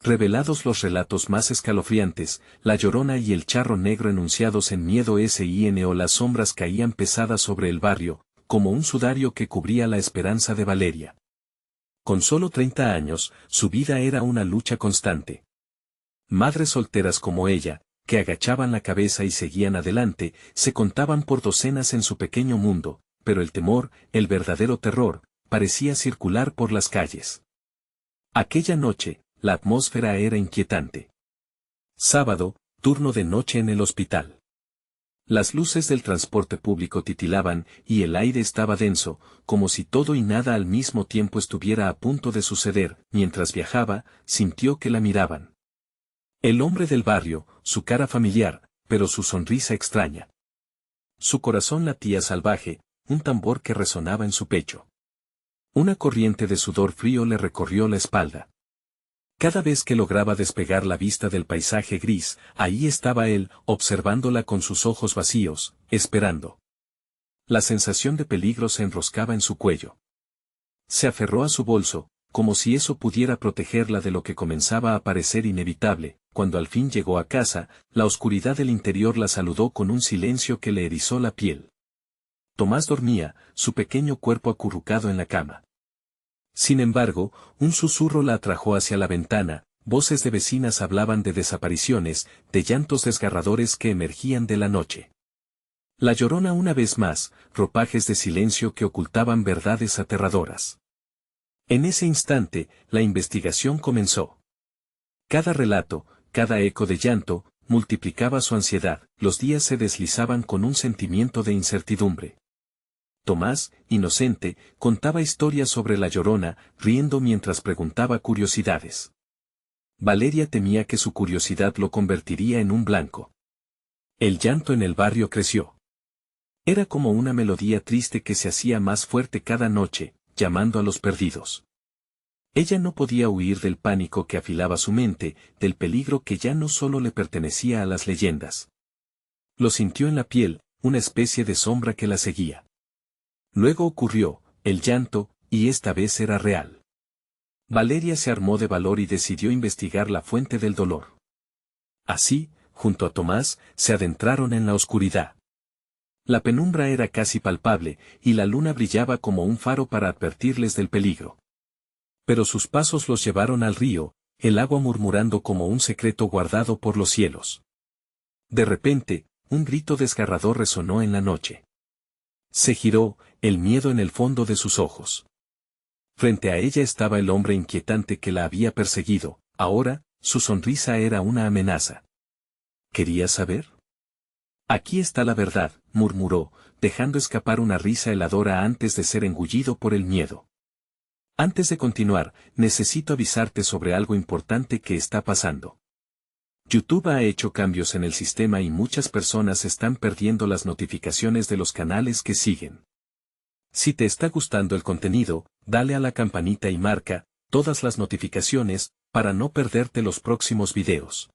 revelados los relatos más escalofriantes, la Llorona y el Charro Negro enunciados en Miedo Sin, las sombras caían pesadas sobre el barrio, como un sudario que cubría la esperanza de Valeria. Con solo 30 años, su vida era una lucha constante. Madres solteras como ella, que agachaban la cabeza y seguían adelante, se contaban por docenas en su pequeño mundo, pero el temor, el verdadero terror, parecía circular por las calles. Aquella noche, la atmósfera era inquietante. Sábado, turno de noche en el hospital. Las luces del transporte público titilaban y el aire estaba denso, como si todo y nada al mismo tiempo estuviera a punto de suceder. Mientras viajaba, sintió que la miraban. El hombre del barrio, su cara familiar, pero su sonrisa extraña. Su corazón latía salvaje, un tambor que resonaba en su pecho. Una corriente de sudor frío le recorrió la espalda. Cada vez que lograba despegar la vista del paisaje gris, ahí estaba él, observándola con sus ojos vacíos, esperando. La sensación de peligro se enroscaba en su cuello. Se aferró a su bolso, como si eso pudiera protegerla de lo que comenzaba a parecer inevitable. Cuando al fin llegó a casa, la oscuridad del interior la saludó con un silencio que le erizó la piel. Tomás dormía, su pequeño cuerpo acurrucado en la cama. Sin embargo, un susurro la atrajo hacia la ventana, voces de vecinas hablaban de desapariciones, de llantos desgarradores que emergían de la noche. La Llorona una vez más, ropajes de silencio que ocultaban verdades aterradoras. En ese instante, la investigación comenzó. Cada relato, cada eco de llanto, multiplicaba su ansiedad, los días se deslizaban con un sentimiento de incertidumbre. Tomás, inocente, contaba historias sobre la Llorona, riendo mientras preguntaba curiosidades. Valeria temía que su curiosidad lo convertiría en un blanco. El llanto en el barrio creció. Era como una melodía triste que se hacía más fuerte cada noche, llamando a los perdidos. Ella no podía huir del pánico que afilaba su mente, del peligro que ya no solo le pertenecía a las leyendas. Lo sintió en la piel, una especie de sombra que la seguía. Luego ocurrió, el llanto, y esta vez era real. Valeria se armó de valor y decidió investigar la fuente del dolor. Así, junto a Tomás, se adentraron en la oscuridad. La penumbra era casi palpable, y la luna brillaba como un faro para advertirles del peligro. Pero sus pasos los llevaron al río, el agua murmurando como un secreto guardado por los cielos. De repente, un grito desgarrador resonó en la noche. Se giró, el miedo en el fondo de sus ojos. Frente a ella estaba el hombre inquietante que la había perseguido, ahora, su sonrisa era una amenaza. ¿Querías saber? Aquí está la verdad, murmuró, dejando escapar una risa heladora antes de ser engullido por el miedo. Antes de continuar, necesito avisarte sobre algo importante que está pasando. YouTube ha hecho cambios en el sistema y muchas personas están perdiendo las notificaciones de los canales que siguen. Si te está gustando el contenido, dale a la campanita y marca todas las notificaciones para no perderte los próximos videos.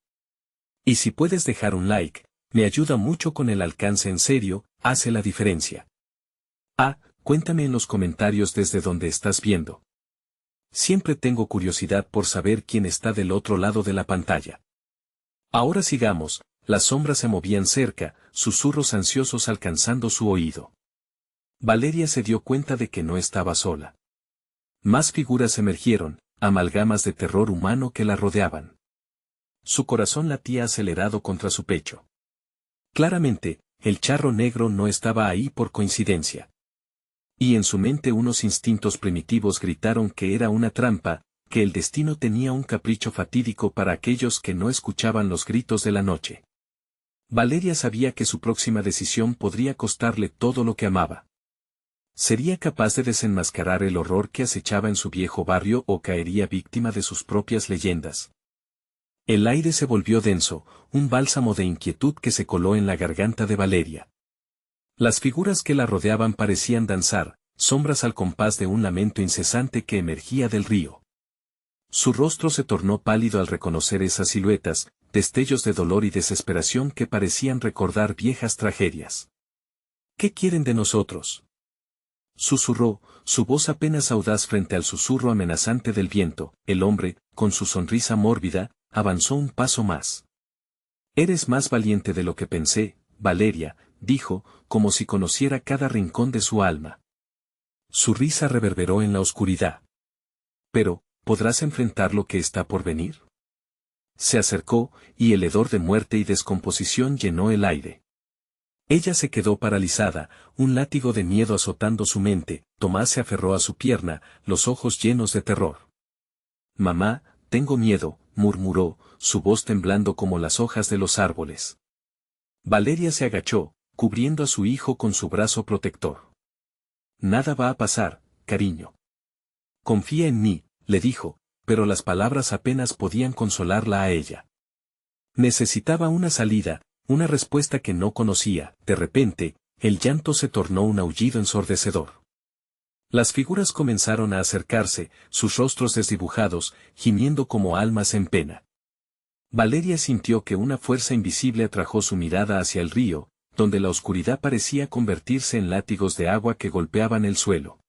Y si puedes dejar un like, me ayuda mucho con el alcance, en serio, hace la diferencia. Cuéntame en los comentarios desde donde estás viendo. Siempre tengo curiosidad por saber quién está del otro lado de la pantalla. Ahora sigamos, las sombras se movían cerca, susurros ansiosos alcanzando su oído. Valeria se dio cuenta de que no estaba sola. Más figuras emergieron, amalgamas de terror humano que la rodeaban. Su corazón latía acelerado contra su pecho. Claramente, el Charro Negro no estaba ahí por coincidencia. Y en su mente unos instintos primitivos gritaron que era una trampa, que el destino tenía un capricho fatídico para aquellos que no escuchaban los gritos de la noche. Valeria sabía que su próxima decisión podría costarle todo lo que amaba. ¿Sería capaz de desenmascarar el horror que acechaba en su viejo barrio o caería víctima de sus propias leyendas? El aire se volvió denso, un bálsamo de inquietud que se coló en la garganta de Valeria. Las figuras que la rodeaban parecían danzar, sombras al compás de un lamento incesante que emergía del río. Su rostro se tornó pálido al reconocer esas siluetas, destellos de dolor y desesperación que parecían recordar viejas tragedias. ¿Qué quieren de nosotros?, susurró, su voz apenas audaz frente al susurro amenazante del viento. El hombre, con su sonrisa mórbida, avanzó un paso más. Eres más valiente de lo que pensé, Valeria, dijo, como si conociera cada rincón de su alma. Su risa reverberó en la oscuridad. Pero, ¿podrás enfrentar lo que está por venir? Se acercó, y el hedor de muerte y descomposición llenó el aire. Ella se quedó paralizada, un látigo de miedo azotando su mente. Tomás se aferró a su pierna, los ojos llenos de terror. Mamá, tengo miedo, murmuró, su voz temblando como las hojas de los árboles. Valeria se agachó, cubriendo a su hijo con su brazo protector. Nada va a pasar, cariño. Confía en mí, le dijo, pero las palabras apenas podían consolarla a ella. Necesitaba una salida, una respuesta que no conocía. De repente, el llanto se tornó un aullido ensordecedor. Las figuras comenzaron a acercarse, sus rostros desdibujados, gimiendo como almas en pena. Valeria sintió que una fuerza invisible atrajo su mirada hacia el río, donde la oscuridad parecía convertirse en látigos de agua que golpeaban el suelo.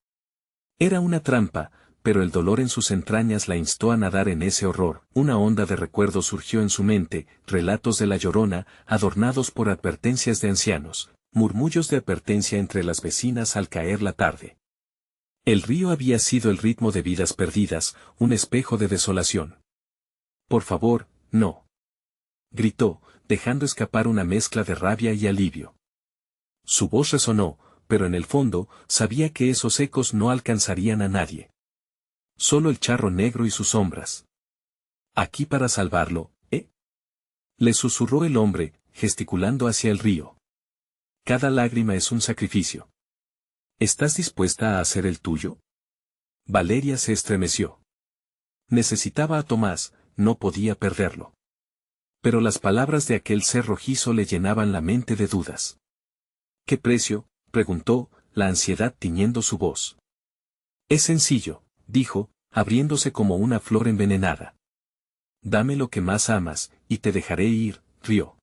Era una trampa, pero el dolor en sus entrañas la instó a nadar en ese horror. Una onda de recuerdos surgió en su mente, relatos de la Llorona, adornados por advertencias de ancianos, murmullos de advertencia entre las vecinas al caer la tarde. El río había sido el ritmo de vidas perdidas, un espejo de desolación. Por favor, no. Gritó, dejando escapar una mezcla de rabia y alivio. Su voz resonó, pero en el fondo, sabía que esos ecos no alcanzarían a nadie. Solo el charro negro y sus sombras. Aquí para salvarlo, ¿eh? Le susurró el hombre, gesticulando hacia el río. Cada lágrima es un sacrificio. ¿Estás dispuesta a hacer el tuyo? Valeria se estremeció. Necesitaba a Tomás, no podía perderlo. Pero las palabras de aquel ser rojizo le llenaban la mente de dudas. ¿Qué precio?, preguntó, la ansiedad tiñendo su voz. Es sencillo, dijo, abriéndose como una flor envenenada. Dame lo que más amas, y te dejaré ir, rió.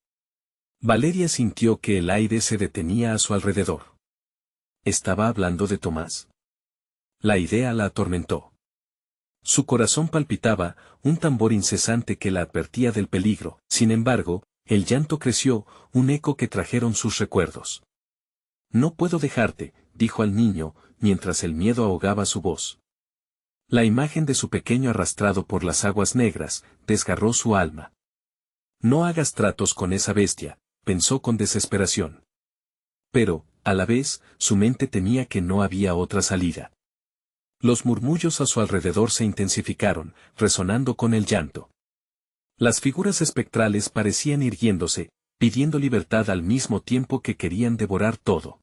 Valeria sintió que el aire se detenía a su alrededor. ¿Estaba hablando de Tomás? La idea la atormentó. Su corazón palpitaba, un tambor incesante que la advertía del peligro. Sin embargo, el llanto creció, un eco que trajeron sus recuerdos. No puedo dejarte, dijo al niño, mientras el miedo ahogaba su voz. La imagen de su pequeño arrastrado por las aguas negras, desgarró su alma. No hagas tratos con esa bestia, pensó con desesperación. Pero, a la vez, su mente temía que no había otra salida. Los murmullos a su alrededor se intensificaron, resonando con el llanto. Las figuras espectrales parecían irguiéndose, pidiendo libertad al mismo tiempo que querían devorar todo.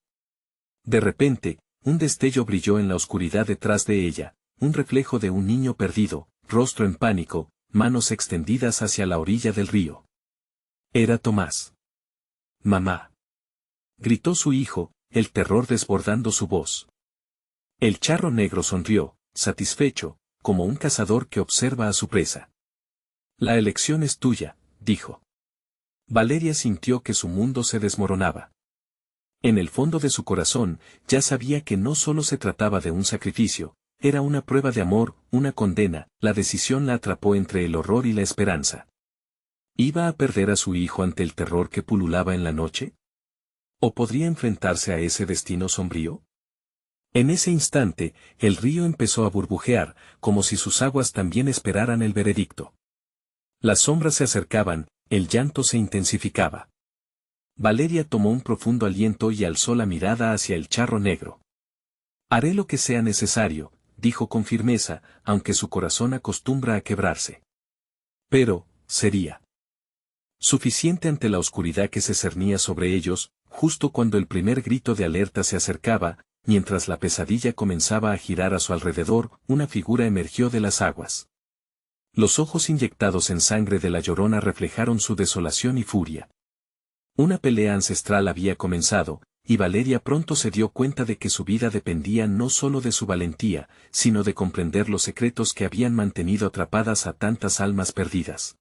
De repente, un destello brilló en la oscuridad detrás de ella, un reflejo de un niño perdido, rostro en pánico, manos extendidas hacia la orilla del río. Era Tomás. Mamá. Gritó su hijo, el terror desbordando su voz. El charro negro sonrió, satisfecho, como un cazador que observa a su presa. La elección es tuya, dijo. Valeria sintió que su mundo se desmoronaba. En el fondo de su corazón, ya sabía que no solo se trataba de un sacrificio, era una prueba de amor, una condena. La decisión la atrapó entre el horror y la esperanza. ¿Iba a perder a su hijo ante el terror que pululaba en la noche? ¿O podría enfrentarse a ese destino sombrío? En ese instante, el río empezó a burbujear, como si sus aguas también esperaran el veredicto. Las sombras se acercaban, el llanto se intensificaba. Valeria tomó un profundo aliento y alzó la mirada hacia el charro negro. Haré lo que sea necesario, dijo con firmeza, aunque su corazón acostumbra a quebrarse. Pero, sería suficiente ante la oscuridad que se cernía sobre ellos, justo cuando el primer grito de alerta se acercaba, mientras la pesadilla comenzaba a girar a su alrededor, una figura emergió de las aguas. Los ojos inyectados en sangre de la Llorona reflejaron su desolación y furia. Una pelea ancestral había comenzado, y Valeria pronto se dio cuenta de que su vida dependía no solo de su valentía, sino de comprender los secretos que habían mantenido atrapadas a tantas almas perdidas.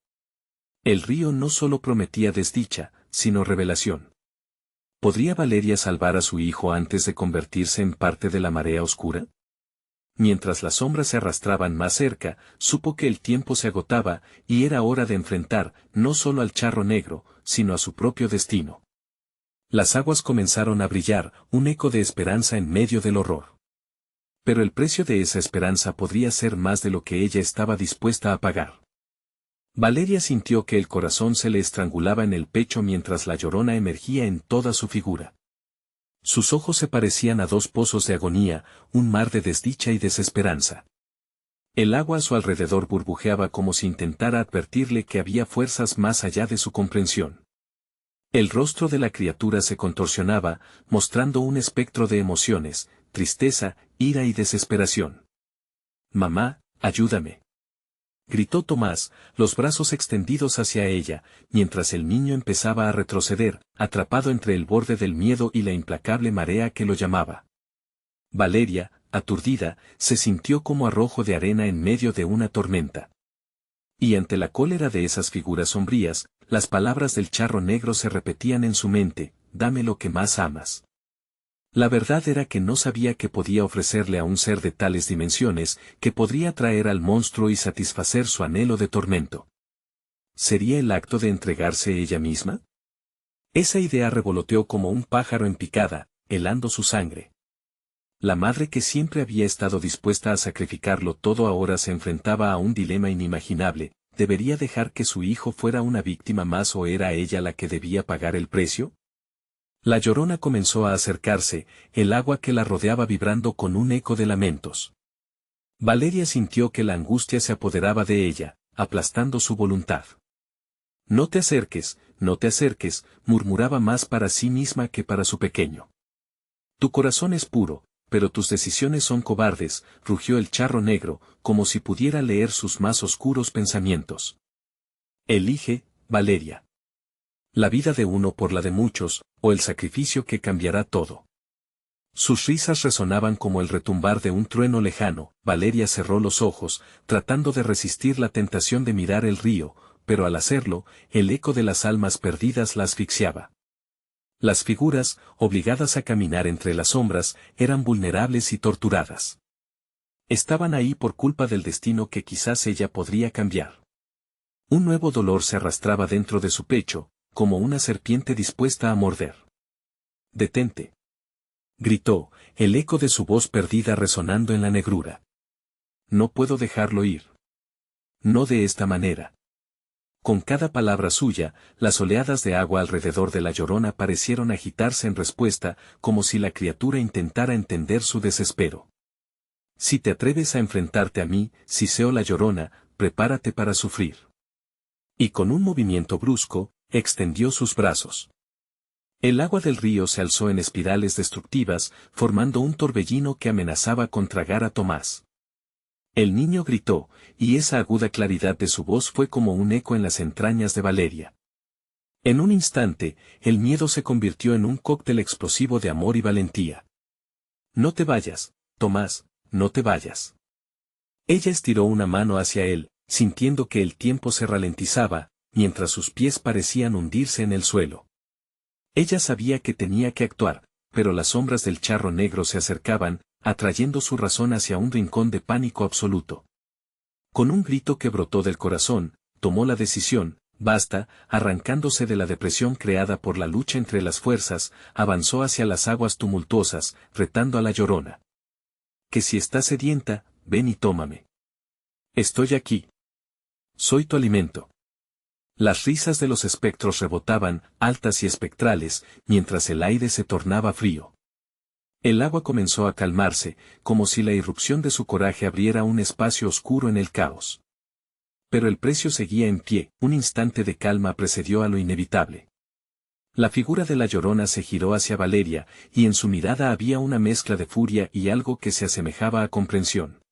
El río no solo prometía desdicha, sino revelación. ¿Podría Valeria salvar a su hijo antes de convertirse en parte de la marea oscura? Mientras las sombras se arrastraban más cerca, supo que el tiempo se agotaba, y era hora de enfrentar, no solo al charro negro, sino a su propio destino. Las aguas comenzaron a brillar, un eco de esperanza en medio del horror. Pero el precio de esa esperanza podría ser más de lo que ella estaba dispuesta a pagar. Valeria sintió que el corazón se le estrangulaba en el pecho mientras la Llorona emergía en toda su figura. Sus ojos se parecían a dos pozos de agonía, un mar de desdicha y desesperanza. El agua a su alrededor burbujeaba como si intentara advertirle que había fuerzas más allá de su comprensión. El rostro de la criatura se contorsionaba, mostrando un espectro de emociones, tristeza, ira y desesperación. «Mamá, ayúdame», gritó Tomás, los brazos extendidos hacia ella, mientras el niño empezaba a retroceder, atrapado entre el borde del miedo y la implacable marea que lo llamaba. Valeria, aturdida, se sintió como arrojo de arena en medio de una tormenta. Y ante la cólera de esas figuras sombrías, las palabras del charro negro se repetían en su mente: «Dame lo que más amas». La verdad era que no sabía qué podía ofrecerle a un ser de tales dimensiones, que podría traer al monstruo y satisfacer su anhelo de tormento. ¿Sería el acto de entregarse ella misma? Esa idea revoloteó como un pájaro en picada, helando su sangre. La madre que siempre había estado dispuesta a sacrificarlo todo ahora se enfrentaba a un dilema inimaginable: ¿debería dejar que su hijo fuera una víctima más o era ella la que debía pagar el precio? La Llorona comenzó a acercarse, el agua que la rodeaba vibrando con un eco de lamentos. Valeria sintió que la angustia se apoderaba de ella, aplastando su voluntad. «No te acerques, no te acerques», murmuraba más para sí misma que para su pequeño. «Tu corazón es puro, pero tus decisiones son cobardes», rugió el charro negro, como si pudiera leer sus más oscuros pensamientos. «Elige, Valeria. La vida de uno por la de muchos, o el sacrificio que cambiará todo». Sus risas resonaban como el retumbar de un trueno lejano. Valeria cerró los ojos, tratando de resistir la tentación de mirar el río, pero al hacerlo, el eco de las almas perdidas la asfixiaba. Las figuras, obligadas a caminar entre las sombras, eran vulnerables y torturadas. Estaban ahí por culpa del destino que quizás ella podría cambiar. Un nuevo dolor se arrastraba dentro de su pecho, como una serpiente dispuesta a morder. «Detente», gritó, el eco de su voz perdida resonando en la negrura. «No puedo dejarlo ir. No de esta manera». Con cada palabra suya, las oleadas de agua alrededor de la Llorona parecieron agitarse en respuesta, como si la criatura intentara entender su desespero. «Si te atreves a enfrentarte a mí, Siseo la Llorona, prepárate para sufrir». Y con un movimiento brusco, extendió sus brazos. El agua del río se alzó en espirales destructivas, formando un torbellino que amenazaba con tragar a Tomás. El niño gritó, y esa aguda claridad de su voz fue como un eco en las entrañas de Valeria. En un instante, el miedo se convirtió en un cóctel explosivo de amor y valentía. «No te vayas, Tomás, no te vayas». Ella estiró una mano hacia él, sintiendo que el tiempo se ralentizaba, mientras sus pies parecían hundirse en el suelo. Ella sabía que tenía que actuar, pero las sombras del charro negro se acercaban, atrayendo su razón hacia un rincón de pánico absoluto. Con un grito que brotó del corazón, tomó la decisión: «Basta», arrancándose de la depresión creada por la lucha entre las fuerzas, avanzó hacia las aguas tumultuosas, retando a la Llorona. «Que si estás sedienta, ven y tómame. Estoy aquí. Soy tu alimento». Las risas de los espectros rebotaban, altas y espectrales, mientras el aire se tornaba frío. El agua comenzó a calmarse, como si la irrupción de su coraje abriera un espacio oscuro en el caos. Pero el precio seguía en pie, un instante de calma precedió a lo inevitable. La figura de la Llorona se giró hacia Valeria, y en su mirada había una mezcla de furia y algo que se asemejaba a comprensión.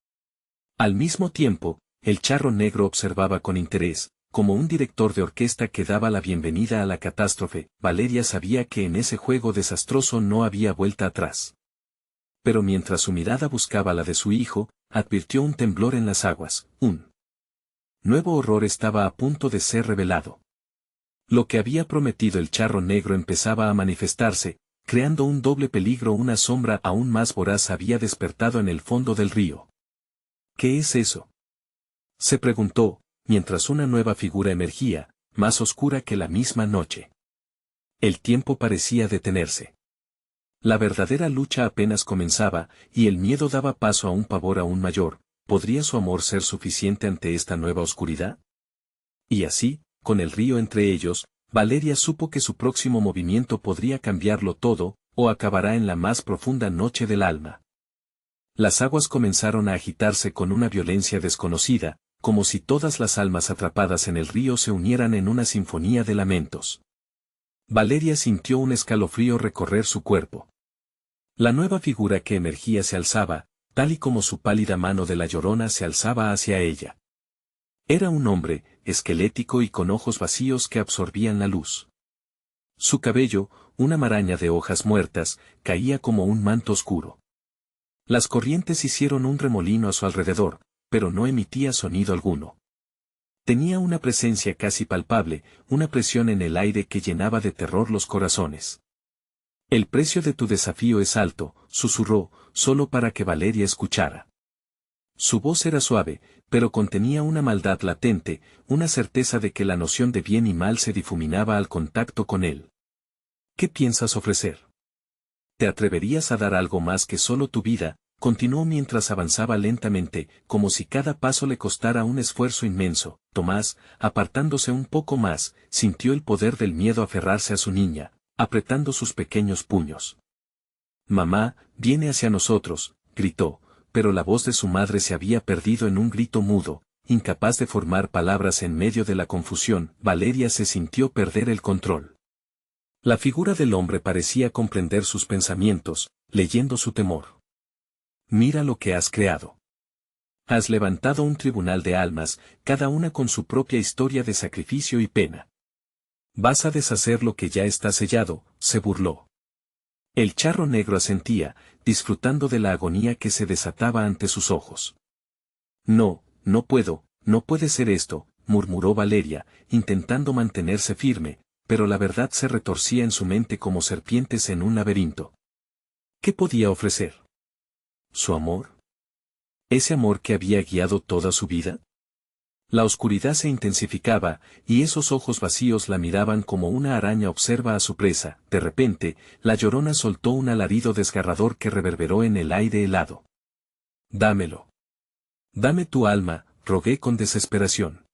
Al mismo tiempo, el charro negro observaba con interés, como un director de orquesta que daba la bienvenida a la catástrofe. Valeria sabía que en ese juego desastroso no había vuelta atrás. Pero mientras su mirada buscaba la de su hijo, advirtió un temblor en las aguas. Un nuevo horror estaba a punto de ser revelado. Lo que había prometido el charro negro empezaba a manifestarse, creando un doble peligro. Una sombra aún más voraz había despertado en el fondo del río. ¿Qué es eso?, se preguntó, mientras una nueva figura emergía, más oscura que la misma noche. El tiempo parecía detenerse. La verdadera lucha apenas comenzaba, y el miedo daba paso a un pavor aún mayor. ¿Podría su amor ser suficiente ante esta nueva oscuridad? Y así, con el río entre ellos, Valeria supo que su próximo movimiento podría cambiarlo todo, o acabará en la más profunda noche del alma. Las aguas comenzaron a agitarse con una violencia desconocida, como si todas las almas atrapadas en el río se unieran en una sinfonía de lamentos. Valeria sintió un escalofrío recorrer su cuerpo. La nueva figura que emergía se alzaba, tal y como su pálida mano de la Llorona se alzaba hacia ella. Era un hombre, esquelético y con ojos vacíos que absorbían la luz. Su cabello, una maraña de hojas muertas, caía como un manto oscuro. Las corrientes hicieron un remolino a su alrededor, pero no emitía sonido alguno. Tenía una presencia casi palpable, una presión en el aire que llenaba de terror los corazones. El precio de tu desafío es alto, susurró, solo para que Valeria escuchara. Su voz era suave, pero contenía una maldad latente, una certeza de que la noción de bien y mal se difuminaba al contacto con él. ¿Qué piensas ofrecer? ¿Te atreverías a dar algo más que solo tu vida? Continuó mientras avanzaba lentamente, como si cada paso le costara un esfuerzo inmenso. Tomás, apartándose un poco más, sintió el poder del miedo aferrarse a su niña, apretando sus pequeños puños. «Mamá, viene hacia nosotros», gritó, pero la voz de su madre se había perdido en un grito mudo, incapaz de formar palabras en medio de la confusión. Valeria se sintió perder el control. La figura del hombre parecía comprender sus pensamientos, leyendo su temor. «Mira lo que has creado. Has levantado un tribunal de almas, cada una con su propia historia de sacrificio y pena. Vas a deshacer lo que ya está sellado», se burló. El charro negro asentía, disfrutando de la agonía que se desataba ante sus ojos. «No, no puedo, no puede ser esto», murmuró Valeria, intentando mantenerse firme, pero la verdad se retorcía en su mente como serpientes en un laberinto. ¿Qué podía ofrecer? ¿Su amor? ¿Ese amor que había guiado toda su vida? La oscuridad se intensificaba, y esos ojos vacíos la miraban como una araña observa a su presa. De repente, la Llorona soltó un alarido desgarrador que reverberó en el aire helado. «Dámelo. Dame tu alma», rogué con desesperación.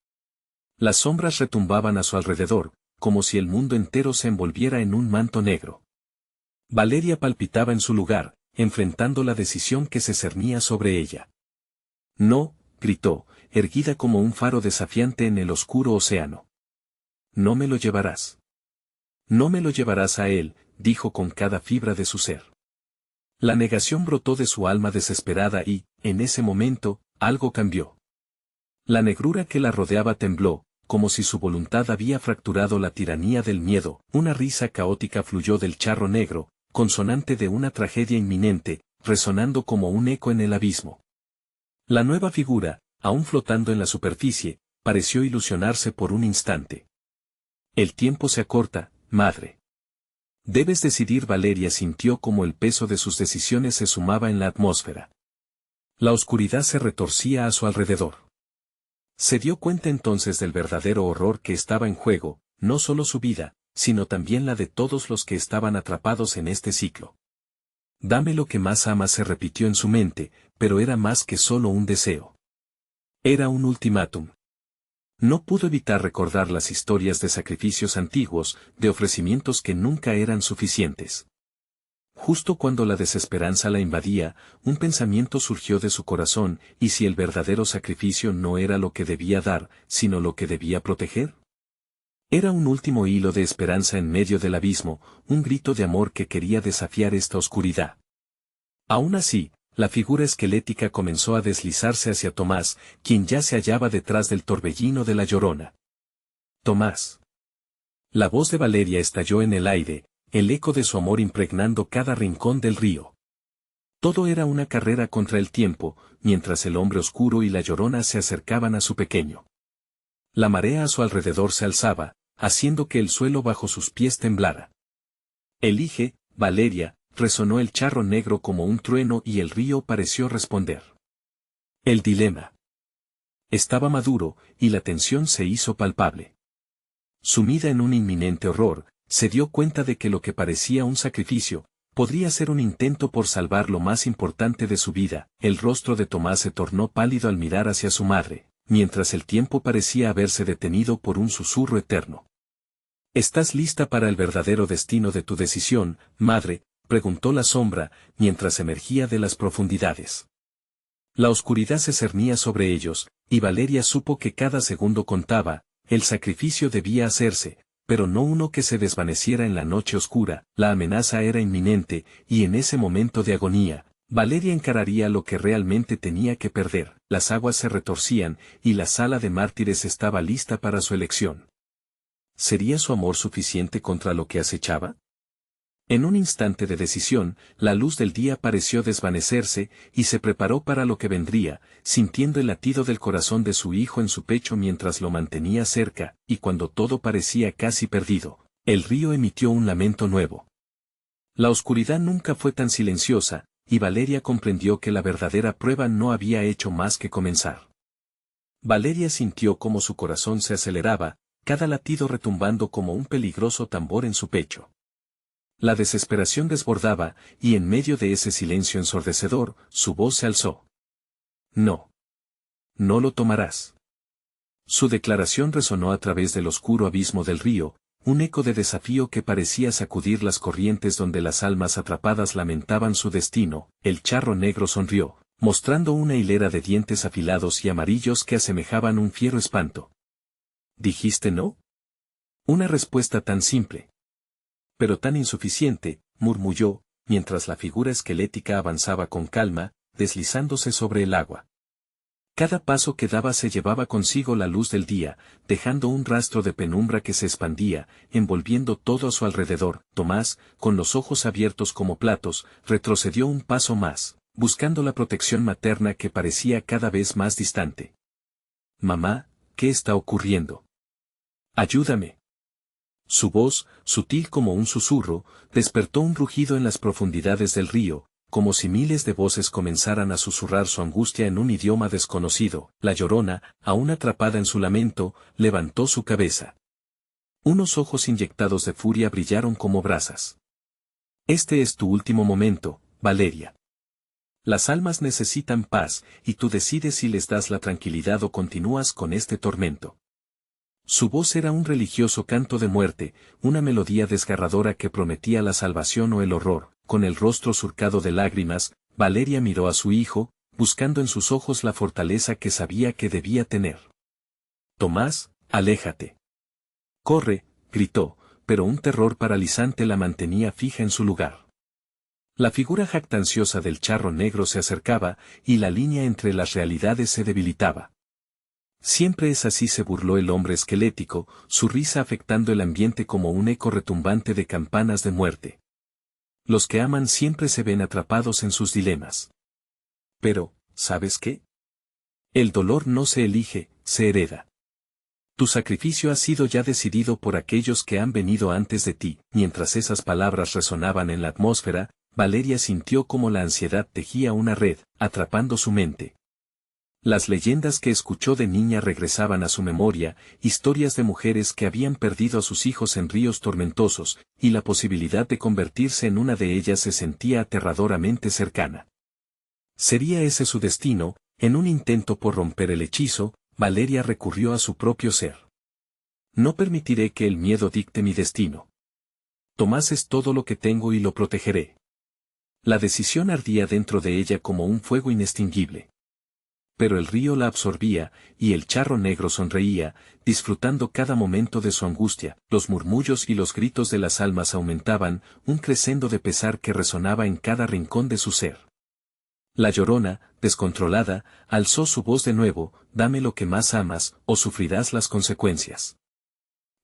Las sombras retumbaban a su alrededor, como si el mundo entero se envolviera en un manto negro. Valeria palpitaba en su lugar, enfrentando la decisión que se cernía sobre ella. «No», gritó, erguida como un faro desafiante en el oscuro océano. «No me lo llevarás. No me lo llevarás a él», dijo con cada fibra de su ser. La negación brotó de su alma desesperada y, en ese momento, algo cambió. La negrura que la rodeaba tembló, como si su voluntad había fracturado la tiranía del miedo. Una risa caótica fluyó del charro negro, consonante de una tragedia inminente, resonando como un eco en el abismo. La nueva figura, aún flotando en la superficie, pareció ilusionarse por un instante. «El tiempo se acorta, madre. Debes decidir». Valeria sintió como el peso de sus decisiones se sumaba en la atmósfera. La oscuridad se retorcía a su alrededor. Se dio cuenta entonces del verdadero horror que estaba en juego, no solo su vida, sino también la de todos los que estaban atrapados en este ciclo. «Dame lo que más amas», se repitió en su mente, pero era más que solo un deseo. Era un ultimátum. No pudo evitar recordar las historias de sacrificios antiguos, de ofrecimientos que nunca eran suficientes. Justo cuando la desesperanza la invadía, un pensamiento surgió de su corazón: ¿y si el verdadero sacrificio no era lo que debía dar, sino lo que debía proteger? Era un último hilo de esperanza en medio del abismo, un grito de amor que quería desafiar esta oscuridad. Aún así, la figura esquelética comenzó a deslizarse hacia Tomás, quien ya se hallaba detrás del torbellino de la Llorona. «Tomás». La voz de Valeria estalló en el aire, el eco de su amor impregnando cada rincón del río. Todo era una carrera contra el tiempo, mientras el hombre oscuro y la Llorona se acercaban a su pequeño. La marea a su alrededor se alzaba, haciendo que el suelo bajo sus pies temblara. «Elige, Valeria», resonó el charro negro como un trueno y el río pareció responder. El dilema estaba maduro, y la tensión se hizo palpable. Sumida en un inminente horror, se dio cuenta de que lo que parecía un sacrificio, podría ser un intento por salvar lo más importante de su vida. El rostro de Tomás se tornó pálido al mirar hacia su madre, mientras el tiempo parecía haberse detenido por un susurro eterno. ¿Estás lista para el verdadero destino de tu decisión, madre?, preguntó la sombra, mientras emergía de las profundidades. La oscuridad se cernía sobre ellos, y Valeria supo que cada segundo contaba. El sacrificio debía hacerse, pero no uno que se desvaneciera en la noche oscura. La amenaza era inminente, y en ese momento de agonía, Valeria encararía lo que realmente tenía que perder. Las aguas se retorcían, y la sala de mártires estaba lista para su elección. ¿Sería su amor suficiente contra lo que acechaba? En un instante de decisión, la luz del día pareció desvanecerse, y se preparó para lo que vendría, sintiendo el latido del corazón de su hijo en su pecho mientras lo mantenía cerca, y cuando todo parecía casi perdido, el río emitió un lamento nuevo. La oscuridad nunca fue tan silenciosa, y Valeria comprendió que la verdadera prueba no había hecho más que comenzar. Valeria sintió cómo su corazón se aceleraba, cada latido retumbando como un peligroso tambor en su pecho. La desesperación desbordaba, y en medio de ese silencio ensordecedor, su voz se alzó. No. No lo tomarás. Su declaración resonó a través del oscuro abismo del río, un eco de desafío que parecía sacudir las corrientes donde las almas atrapadas lamentaban su destino. El charro negro sonrió, mostrando una hilera de dientes afilados y amarillos que asemejaban un fiero espanto. ¿Dijiste no? Una respuesta tan simple, pero tan insuficiente, murmulló, mientras la figura esquelética avanzaba con calma, deslizándose sobre el agua. Cada paso que daba se llevaba consigo la luz del día, dejando un rastro de penumbra que se expandía, envolviendo todo a su alrededor. Tomás, con los ojos abiertos como platos, retrocedió un paso más, buscando la protección materna que parecía cada vez más distante. Mamá, ¿qué está ocurriendo? Ayúdame. Su voz, sutil como un susurro, despertó un rugido en las profundidades del río, como si miles de voces comenzaran a susurrar su angustia en un idioma desconocido. La Llorona, aún atrapada en su lamento, levantó su cabeza. Unos ojos inyectados de furia brillaron como brasas. Este es tu último momento, Valeria. Las almas necesitan paz, y tú decides si les das la tranquilidad o continúas con este tormento. Su voz era un religioso canto de muerte, una melodía desgarradora que prometía la salvación o el horror. Con el rostro surcado de lágrimas, Valeria miró a su hijo, buscando en sus ojos la fortaleza que sabía que debía tener. Tomás, aléjate. Corre, gritó, pero un terror paralizante la mantenía fija en su lugar. La figura jactanciosa del charro negro se acercaba, y la línea entre las realidades se debilitaba. Siempre es así, se burló el hombre esquelético, su risa afectando el ambiente como un eco retumbante de campanas de muerte. Los que aman siempre se ven atrapados en sus dilemas. Pero, ¿sabes qué? El dolor no se elige, se hereda. Tu sacrificio ha sido ya decidido por aquellos que han venido antes de ti. Mientras esas palabras resonaban en la atmósfera, Valeria sintió como la ansiedad tejía una red, atrapando su mente. Las leyendas que escuchó de niña regresaban a su memoria, historias de mujeres que habían perdido a sus hijos en ríos tormentosos, y la posibilidad de convertirse en una de ellas se sentía aterradoramente cercana. ¿Sería ese su destino? En un intento por romper el hechizo, Valeria recurrió a su propio ser. No permitiré que el miedo dicte mi destino. Tomás es todo lo que tengo y lo protegeré. La decisión ardía dentro de ella como un fuego inextinguible. Pero el río la absorbía, y el charro negro sonreía, disfrutando cada momento de su angustia. Los murmullos y los gritos de las almas aumentaban, un crescendo de pesar que resonaba en cada rincón de su ser. La Llorona, descontrolada, alzó su voz de nuevo: dame lo que más amas, o sufrirás las consecuencias.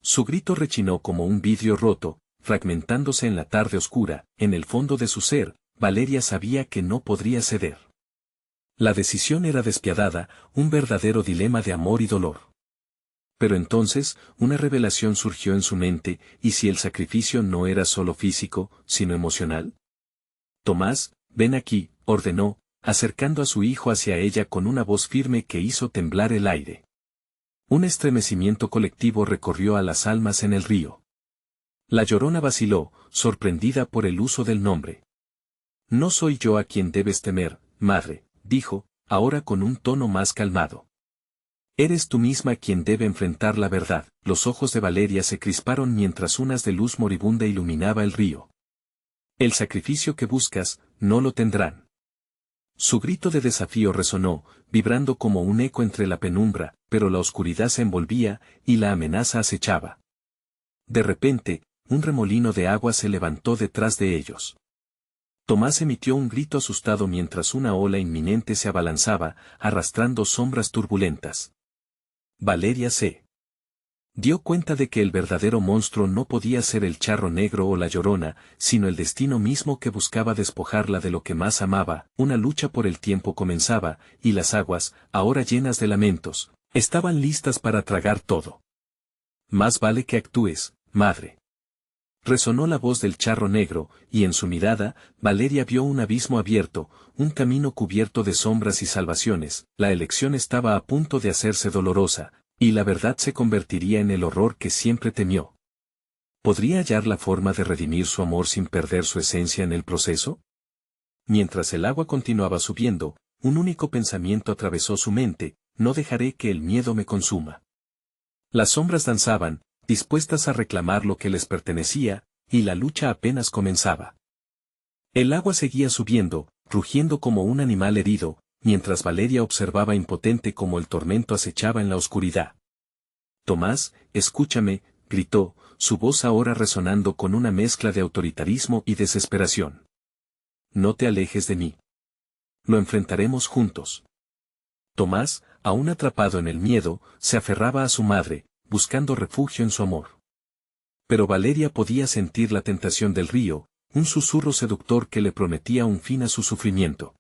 Su grito rechinó como un vidrio roto, fragmentándose en la tarde oscura. En el fondo de su ser, Valeria sabía que no podría ceder. La decisión era despiadada, un verdadero dilema de amor y dolor. Pero entonces, una revelación surgió en su mente: ¿y si el sacrificio no era solo físico, sino emocional? Tomás, ven aquí, ordenó, acercando a su hijo hacia ella con una voz firme que hizo temblar el aire. Un estremecimiento colectivo recorrió a las almas en el río. La Llorona vaciló, sorprendida por el uso del nombre. No soy yo a quien debes temer, madre, dijo, ahora con un tono más calmado. Eres tú misma quien debe enfrentar la verdad. Los ojos de Valeria se crisparon mientras un haz de luz moribunda iluminaba el río. El sacrificio que buscas, no lo tendrán. Su grito de desafío resonó, vibrando como un eco entre la penumbra, pero la oscuridad se envolvía, y la amenaza acechaba. De repente, un remolino de agua se levantó detrás de ellos. Tomás emitió un grito asustado mientras una ola inminente se abalanzaba, arrastrando sombras turbulentas. Valeria se dio cuenta de que el verdadero monstruo no podía ser el charro negro o la Llorona, sino el destino mismo que buscaba despojarla de lo que más amaba. Una lucha por el tiempo comenzaba, y las aguas, ahora llenas de lamentos, estaban listas para tragar todo. Más vale que actúes, madre. Resonó la voz del charro negro, y en su mirada, Valeria vio un abismo abierto, un camino cubierto de sombras y salvaciones. La elección estaba a punto de hacerse dolorosa, y la verdad se convertiría en el horror que siempre temió. ¿Podría hallar la forma de redimir su amor sin perder su esencia en el proceso? Mientras el agua continuaba subiendo, un único pensamiento atravesó su mente: no dejaré que el miedo me consuma. Las sombras danzaban, dispuestas a reclamar lo que les pertenecía, y la lucha apenas comenzaba. El agua seguía subiendo, rugiendo como un animal herido, mientras Valeria observaba impotente cómo el tormento acechaba en la oscuridad. Tomás, escúchame, gritó, su voz ahora resonando con una mezcla de autoritarismo y desesperación. No te alejes de mí. Lo enfrentaremos juntos. Tomás, aún atrapado en el miedo, se aferraba a su madre, buscando refugio en su amor. Pero Valeria podía sentir la tentación del río, un susurro seductor que le prometía un fin a su sufrimiento.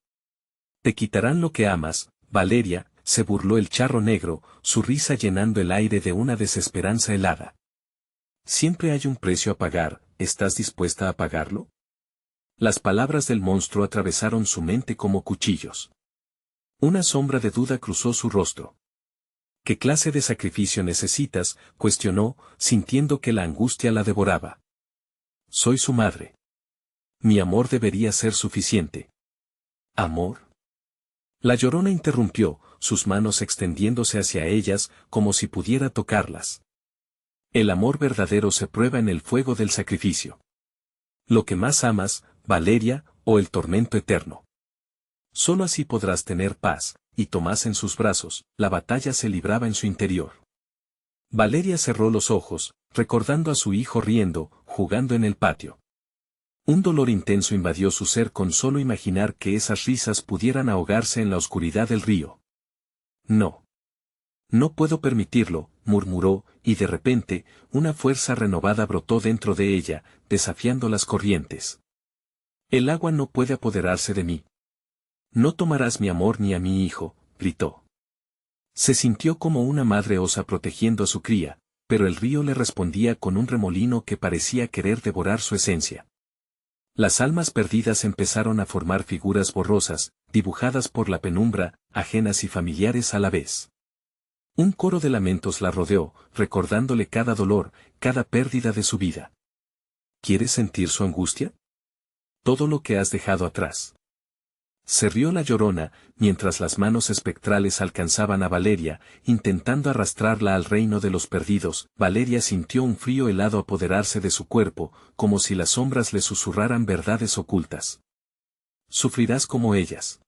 Te quitarán lo que amas, Valeria, se burló el charro negro, su risa llenando el aire de una desesperanza helada. Siempre hay un precio a pagar, ¿estás dispuesta a pagarlo? Las palabras del monstruo atravesaron su mente como cuchillos. Una sombra de duda cruzó su rostro. ¿Qué clase de sacrificio necesitas?, cuestionó, sintiendo que la angustia la devoraba. Soy su madre. Mi amor debería ser suficiente. ¿Amor? La Llorona interrumpió, sus manos extendiéndose hacia ellas, como si pudiera tocarlas. El amor verdadero se prueba en el fuego del sacrificio. Lo que más amas, Valeria, o el tormento eterno. Solo así podrás tener paz. Y Tomás en sus brazos, la batalla se libraba en su interior. Valeria cerró los ojos, recordando a su hijo riendo, jugando en el patio. Un dolor intenso invadió su ser con solo imaginar que esas risas pudieran ahogarse en la oscuridad del río. No. No puedo permitirlo, murmuró, y de repente, una fuerza renovada brotó dentro de ella, desafiando las corrientes. El agua no puede apoderarse de mí. No tomarás mi amor ni a mi hijo, gritó. Se sintió como una madre osa protegiendo a su cría, pero el río le respondía con un remolino que parecía querer devorar su esencia. Las almas perdidas empezaron a formar figuras borrosas, dibujadas por la penumbra, ajenas y familiares a la vez. Un coro de lamentos la rodeó, recordándole cada dolor, cada pérdida de su vida. ¿Quieres sentir su angustia? Todo lo que has dejado atrás. Se rió la Llorona, mientras las manos espectrales alcanzaban a Valeria, intentando arrastrarla al reino de los perdidos. Valeria sintió un frío helado apoderarse de su cuerpo, como si las sombras le susurraran verdades ocultas. Sufrirás como ellas.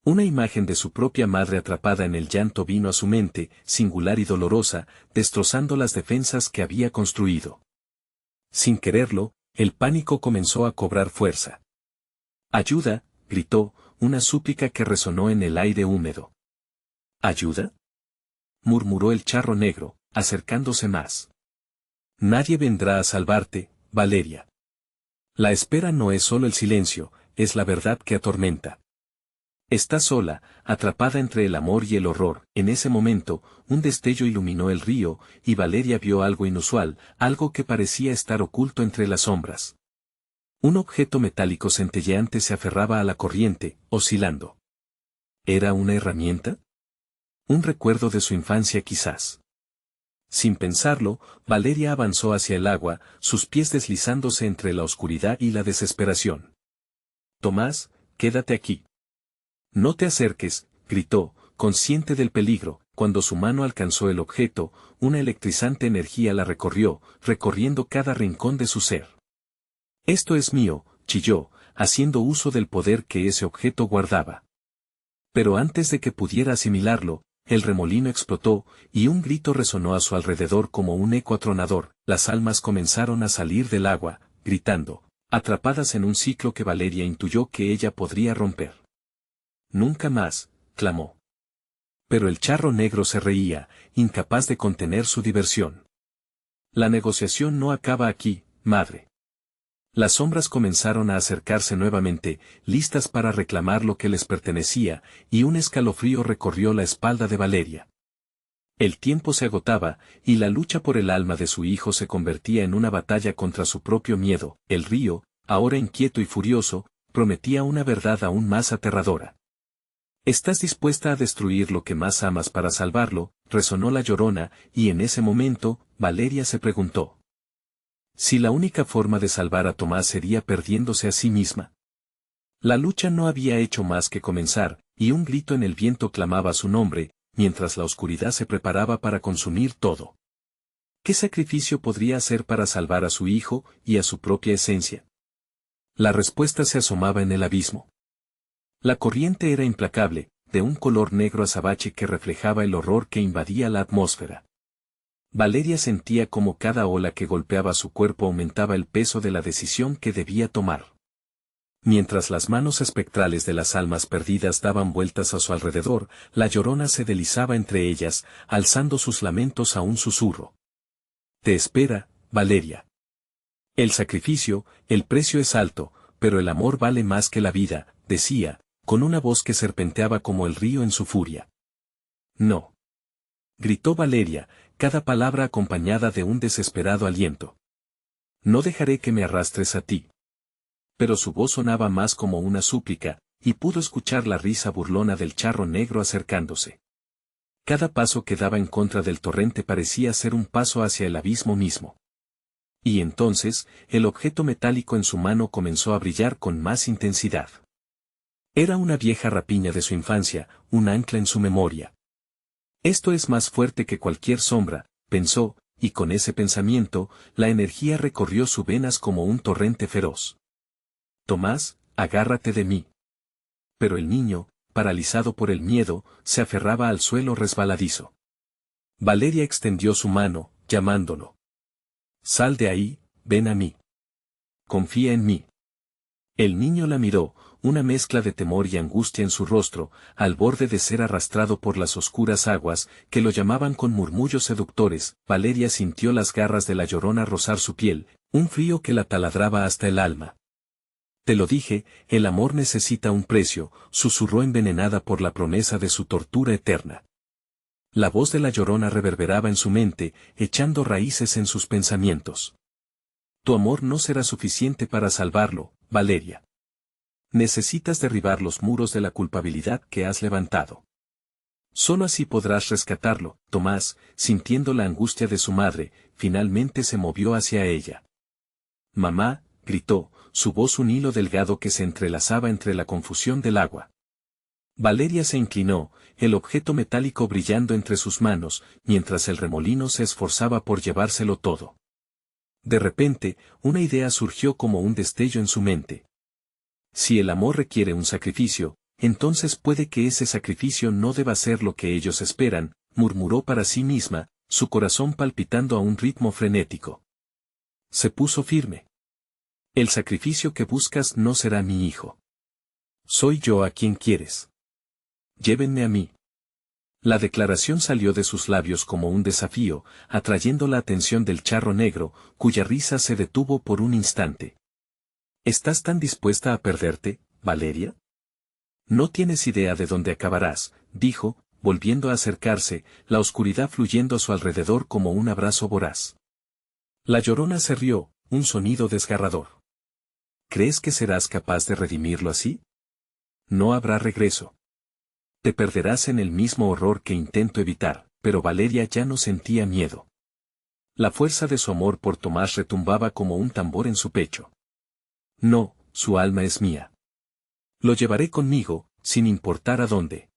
Una imagen de su propia madre atrapada en el llanto vino a su mente, singular y dolorosa, destrozando las defensas que había construido. Sin quererlo, el pánico comenzó a cobrar fuerza. «¡Ayuda!», gritó, una súplica que resonó en el aire húmedo. «¿Ayuda?», murmuró el charro negro, acercándose más. «Nadie vendrá a salvarte, Valeria. La espera no es solo el silencio, es la verdad que atormenta. Estás sola, atrapada entre el amor y el horror». En ese momento, un destello iluminó el río, y Valeria vio algo inusual, algo que parecía estar oculto entre las sombras. Un objeto metálico centelleante se aferraba a la corriente, oscilando. ¿Era una herramienta? Un recuerdo de su infancia quizás. Sin pensarlo, Valeria avanzó hacia el agua, sus pies deslizándose entre la oscuridad y la desesperación. Tomás, quédate aquí. No te acerques, gritó, consciente del peligro. Cuando su mano alcanzó el objeto, una electrizante energía la recorrió, recorriendo cada rincón de su ser. Esto es mío, chilló, haciendo uso del poder que ese objeto guardaba. Pero antes de que pudiera asimilarlo, el remolino explotó, y un grito resonó a su alrededor como un eco atronador. Las almas comenzaron a salir del agua, gritando, atrapadas en un ciclo que Valeria intuyó que ella podría romper. Nunca más, clamó. Pero el charro negro se reía, incapaz de contener su diversión. La negociación no acaba aquí, madre. Las sombras comenzaron a acercarse nuevamente, listas para reclamar lo que les pertenecía, y un escalofrío recorrió la espalda de Valeria. El tiempo se agotaba, y la lucha por el alma de su hijo se convertía en una batalla contra su propio miedo. El río, ahora inquieto y furioso, prometía una verdad aún más aterradora. ¿Estás dispuesta a destruir lo que más amas para salvarlo?, resonó la llorona, y en ese momento, Valeria se preguntó. Si la única forma de salvar a Tomás sería perdiéndose a sí misma. La lucha no había hecho más que comenzar, y un grito en el viento clamaba su nombre, mientras la oscuridad se preparaba para consumir todo. ¿Qué sacrificio podría hacer para salvar a su hijo y a su propia esencia? La respuesta se asomaba en el abismo. La corriente era implacable, de un color negro azabache que reflejaba el horror que invadía la atmósfera. Valeria sentía como cada ola que golpeaba su cuerpo aumentaba el peso de la decisión que debía tomar. Mientras las manos espectrales de las almas perdidas daban vueltas a su alrededor, la llorona se deslizaba entre ellas, alzando sus lamentos a un susurro. Te espera, Valeria. El sacrificio, el precio es alto, pero el amor vale más que la vida, decía, con una voz que serpenteaba como el río en su furia. No. Gritó Valeria, cada palabra acompañada de un desesperado aliento. No dejaré que me arrastres a ti. Pero su voz sonaba más como una súplica, y pudo escuchar la risa burlona del charro negro acercándose. Cada paso que daba en contra del torrente parecía ser un paso hacia el abismo mismo. Y entonces, el objeto metálico en su mano comenzó a brillar con más intensidad. Era una vieja rapiña de su infancia, un ancla en su memoria. Esto es más fuerte que cualquier sombra, pensó, y con ese pensamiento, la energía recorrió sus venas como un torrente feroz. Tomás, agárrate de mí. Pero el niño, paralizado por el miedo, se aferraba al suelo resbaladizo. Valeria extendió su mano, llamándolo. Sal de ahí, ven a mí. Confía en mí. El niño la miró, una mezcla de temor y angustia en su rostro, al borde de ser arrastrado por las oscuras aguas, que lo llamaban con murmullos seductores. Valeria sintió las garras de la llorona rozar su piel, un frío que la taladraba hasta el alma. Te lo dije, el amor necesita un precio, susurró envenenada por la promesa de su tortura eterna. La voz de la llorona reverberaba en su mente, echando raíces en sus pensamientos. Tu amor no será suficiente para salvarlo, Valeria. Necesitas derribar los muros de la culpabilidad que has levantado. Solo así podrás rescatarlo. Tomás, sintiendo la angustia de su madre, finalmente se movió hacia ella. Mamá, gritó, su voz un hilo delgado que se entrelazaba entre la confusión del agua. Valeria se inclinó, el objeto metálico brillando entre sus manos, mientras el remolino se esforzaba por llevárselo todo. De repente, una idea surgió como un destello en su mente. Si el amor requiere un sacrificio, entonces puede que ese sacrificio no deba ser lo que ellos esperan, murmuró para sí misma, su corazón palpitando a un ritmo frenético. Se puso firme. El sacrificio que buscas no será mi hijo. Soy yo a quien quieres. Llévenme a mí. La declaración salió de sus labios como un desafío, atrayendo la atención del charro negro, cuya risa se detuvo por un instante. ¿Estás tan dispuesta a perderte, Valeria? No tienes idea de dónde acabarás, dijo, volviendo a acercarse, la oscuridad fluyendo a su alrededor como un abrazo voraz. La llorona se rió, un sonido desgarrador. ¿crees que serás capaz de redimirlo así? No habrá regreso. Te perderás en el mismo horror que intento evitar, pero Valeria ya no sentía miedo. La fuerza de su amor por Tomás retumbaba como un tambor en su pecho. No, su alma es mía. Lo llevaré conmigo, sin importar a dónde.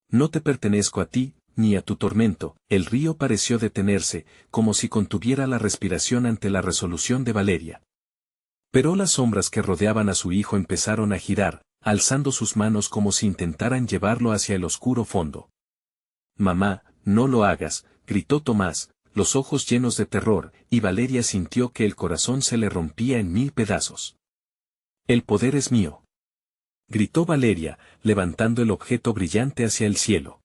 No te pertenezco a ti, ni a tu tormento. El río pareció detenerse, como si contuviera la respiración ante la resolución de Valeria. Pero las sombras que rodeaban a su hijo empezaron a girar, alzando sus manos como si intentaran llevarlo hacia el oscuro fondo. Mamá, no lo hagas, gritó Tomás, los ojos llenos de terror, y Valeria sintió que el corazón se le rompía en 1000 pedazos. El poder es mío. Gritó Valeria, levantando el objeto brillante hacia el cielo.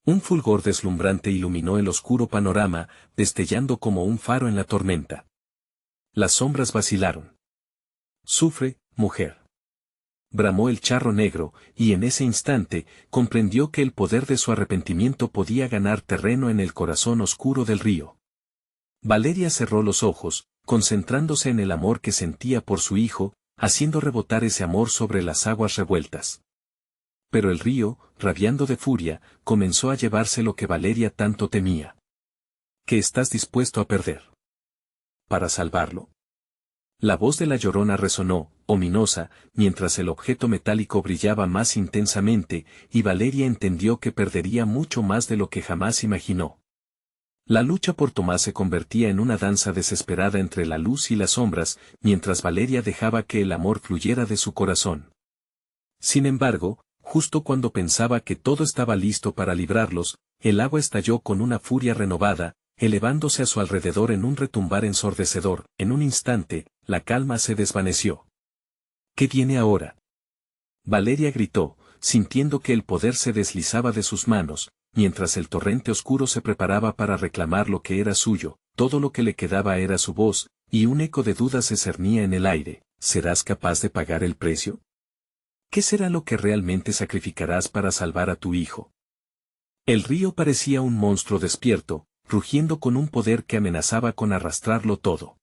Un fulgor deslumbrante iluminó el oscuro panorama, destellando como un faro en la tormenta. Las sombras vacilaron. Sufre, mujer. Bramó el charro negro, y en ese instante, comprendió que el poder de su arrepentimiento podía ganar terreno en el corazón oscuro del río. Valeria cerró los ojos, concentrándose en el amor que sentía por su hijo, haciendo rebotar ese amor sobre las aguas revueltas. Pero el río, rabiando de furia, comenzó a llevarse lo que Valeria tanto temía. ¿Qué estás dispuesto a perder? ¿Para salvarlo? La voz de la Llorona resonó, ominosa, mientras el objeto metálico brillaba más intensamente, y Valeria entendió que perdería mucho más de lo que jamás imaginó. La lucha por Tomás se convertía en una danza desesperada entre la luz y las sombras, mientras Valeria dejaba que el amor fluyera de su corazón. Sin embargo, justo cuando pensaba que todo estaba listo para librarlos, el agua estalló con una furia renovada, elevándose a su alrededor en un retumbar ensordecedor. En un instante, la calma se desvaneció. ¿Qué viene ahora? Valeria gritó, sintiendo que el poder se deslizaba de sus manos, mientras el torrente oscuro se preparaba para reclamar lo que era suyo. Todo lo que le quedaba era su voz, y un eco de duda se cernía en el aire. ¿Serás capaz de pagar el precio? ¿Qué será lo que realmente sacrificarás para salvar a tu hijo? El río parecía un monstruo despierto, rugiendo con un poder que amenazaba con arrastrarlo todo.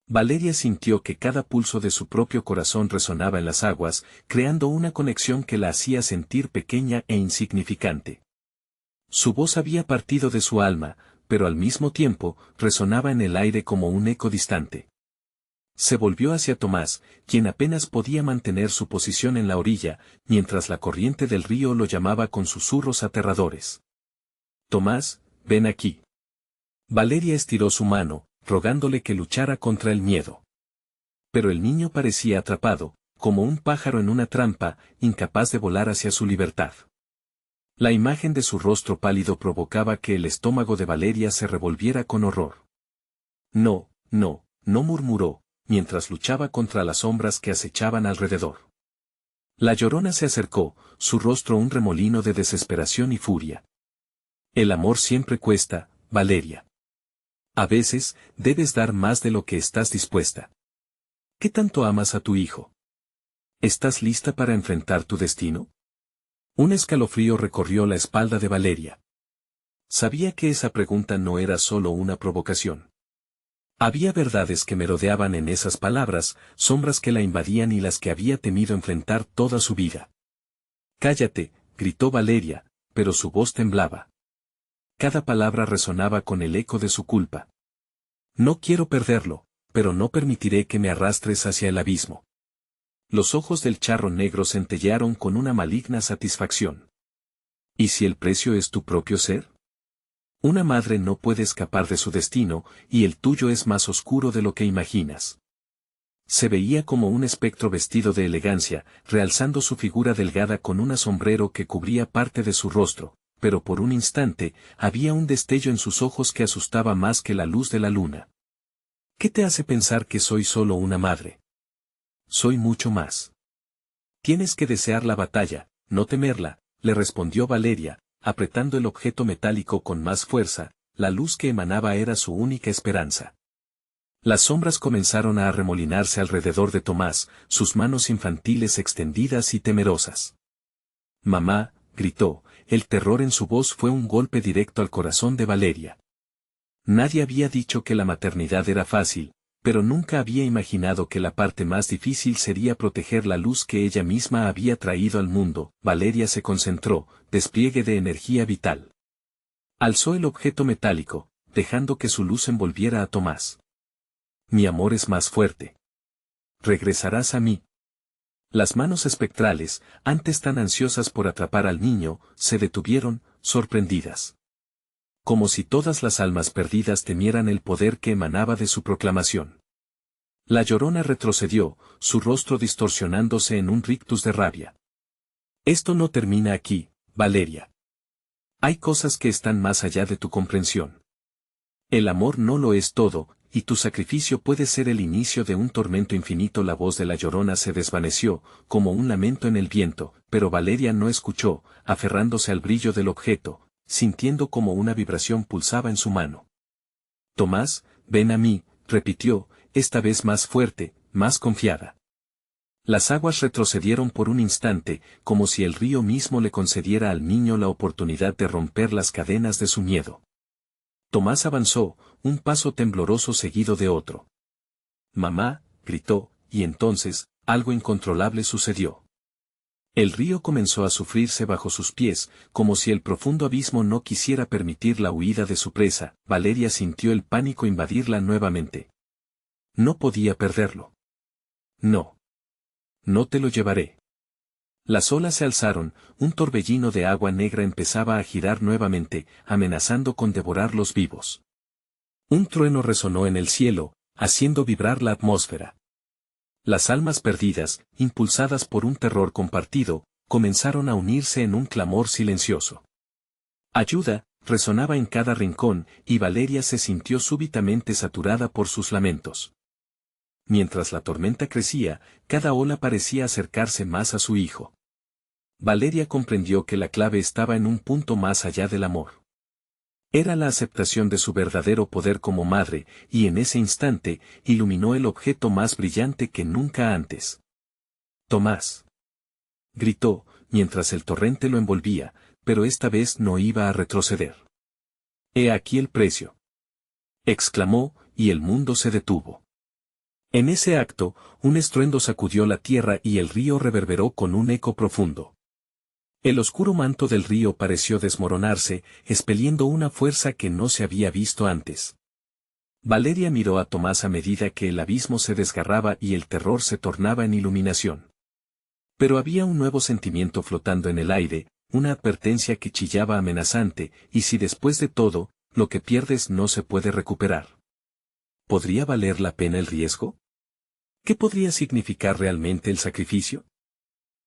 Valeria sintió que cada pulso de su propio corazón resonaba en las aguas, creando una conexión que la hacía sentir pequeña e insignificante. Su voz había partido de su alma, pero al mismo tiempo, resonaba en el aire como un eco distante. Se volvió hacia Tomás, quien apenas podía mantener su posición en la orilla, mientras la corriente del río lo llamaba con susurros aterradores. Tomás, ven aquí. Valeria estiró su mano, rogándole que luchara contra el miedo. Pero el niño parecía atrapado, como un pájaro en una trampa, incapaz de volar hacia su libertad. La imagen de su rostro pálido provocaba que el estómago de Valeria se revolviera con horror. No, no, no murmuró, mientras luchaba contra las sombras que acechaban alrededor. La Llorona se acercó, su rostro un remolino de desesperación y furia. El amor siempre cuesta, Valeria. A veces, debes dar más de lo que estás dispuesta. ¿Qué tanto amas a tu hijo? ¿Estás lista para enfrentar tu destino? Un escalofrío recorrió la espalda de Valeria. Sabía que esa pregunta no era solo una provocación. Había verdades que merodeaban en esas palabras, sombras que la invadían y las que había temido enfrentar toda su vida. Cállate, gritó Valeria, pero su voz temblaba. Cada palabra resonaba con el eco de su culpa. No quiero perderlo, pero no permitiré que me arrastres hacia el abismo. Los ojos del charro negro centellearon con una maligna satisfacción. ¿Y si el precio es tu propio ser? Una madre no puede escapar de su destino, y el tuyo es más oscuro de lo que imaginas. Se veía como un espectro vestido de elegancia, realzando su figura delgada con un sombrero que cubría parte de su rostro, pero por un instante, había un destello en sus ojos que asustaba más que la luz de la luna. ¿Qué te hace pensar que soy solo una madre? Soy mucho más. Tienes que desear la batalla, no temerla, le respondió Valeria, apretando el objeto metálico con más fuerza. La luz que emanaba era su única esperanza. Las sombras comenzaron a arremolinarse alrededor de Tomás, sus manos infantiles extendidas y temerosas. Mamá, gritó, el terror en su voz fue un golpe directo al corazón de Valeria. Nadie había dicho que la maternidad era fácil, pero nunca había imaginado que la parte más difícil sería proteger la luz que ella misma había traído al mundo. Valeria se concentró, despliegue de energía vital. Alzó el objeto metálico, dejando que su luz envolviera a Tomás. Mi amor es más fuerte. Regresarás a mí. Las manos espectrales, antes tan ansiosas por atrapar al niño, se detuvieron, sorprendidas. Como si todas las almas perdidas temieran el poder que emanaba de su proclamación. La Llorona retrocedió, su rostro distorsionándose en un rictus de rabia. Esto no termina aquí, Valeria. Hay cosas que están más allá de tu comprensión. El amor no lo es todo, y tu sacrificio puede ser el inicio de un tormento infinito. La voz de la Llorona se desvaneció, como un lamento en el viento, pero Valeria no escuchó, aferrándose al brillo del objeto, sintiendo como una vibración pulsaba en su mano. Tomás, ven a mí, repitió, esta vez más fuerte, más confiada. Las aguas retrocedieron por un instante, como si el río mismo le concediera al niño la oportunidad de romper las cadenas de su miedo. Tomás avanzó, un paso tembloroso seguido de otro. Mamá, gritó, y entonces, algo incontrolable sucedió. El río comenzó a sufrirse bajo sus pies, como si el profundo abismo no quisiera permitir la huida de su presa. Valeria sintió el pánico invadirla nuevamente. No podía perderlo. No. No te lo llevaré. Las olas se alzaron, un torbellino de agua negra empezaba a girar nuevamente, amenazando con devorarlos vivos. Un trueno resonó en el cielo, haciendo vibrar la atmósfera. Las almas perdidas, impulsadas por un terror compartido, comenzaron a unirse en un clamor silencioso. Ayuda, resonaba en cada rincón, y Valeria se sintió súbitamente saturada por sus lamentos. Mientras la tormenta crecía, cada ola parecía acercarse más a su hijo. Valeria comprendió que la clave estaba en un punto más allá del amor. Era la aceptación de su verdadero poder como madre, y en ese instante, iluminó el objeto más brillante que nunca antes. Tomás. Gritó, mientras el torrente lo envolvía, pero esta vez no iba a retroceder. He aquí el precio. Exclamó, y el mundo se detuvo. En ese acto, un estruendo sacudió la tierra y el río reverberó con un eco profundo. El oscuro manto del río pareció desmoronarse, expeliendo una fuerza que no se había visto antes. Valeria miró a Tomás a medida que el abismo se desgarraba y el terror se tornaba en iluminación. Pero había un nuevo sentimiento flotando en el aire, una advertencia que chillaba amenazante, y si después de todo, lo que pierdes no se puede recuperar. ¿Podría valer la pena el riesgo? ¿Qué podría significar realmente el sacrificio?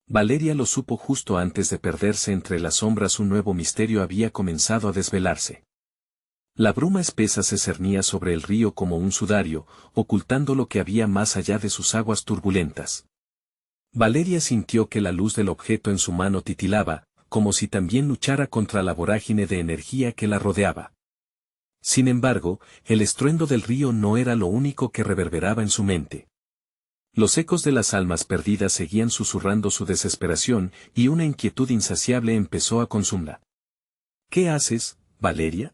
Valeria lo supo justo antes de perderse entre las sombras. Un nuevo misterio había comenzado a desvelarse. La bruma espesa se cernía sobre el río como un sudario, ocultando lo que había más allá de sus aguas turbulentas. Valeria sintió que la luz del objeto en su mano titilaba, como si también luchara contra la vorágine de energía que la rodeaba. Sin embargo, el estruendo del río no era lo único que reverberaba en su mente. Los ecos de las almas perdidas seguían susurrando su desesperación, y una inquietud insaciable empezó a consumirla. ¿Qué haces, Valeria?